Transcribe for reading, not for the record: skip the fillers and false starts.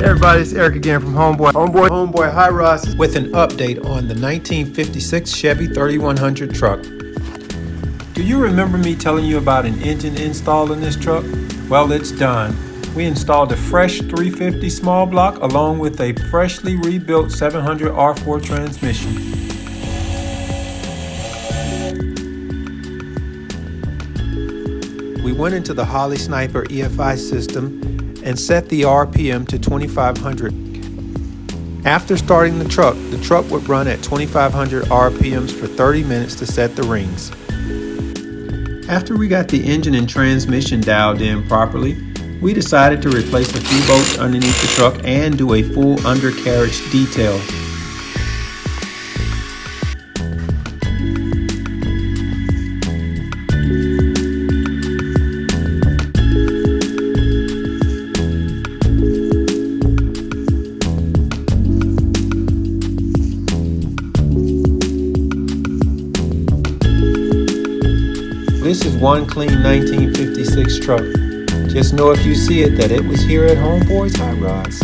Everybody, it's Eric again from Homeboy High Rise with an update on the 1956 Chevy 3100 truck. Do you remember me telling you about an engine install in this truck? Well, it's done. We installed a fresh 350 small block along with a freshly rebuilt 700 R4 transmission. We went into the Holley Sniper EFI system and set the RPM to 2500. After starting the truck would run at 2500 RPMs for 30 minutes to set the rings. After we got the engine and transmission dialed in properly, we decided to replace a few bolts underneath the truck and do a full undercarriage detail. This is one clean 1956 truck. Just know if you see it that it was here at Homeboy's High Rise.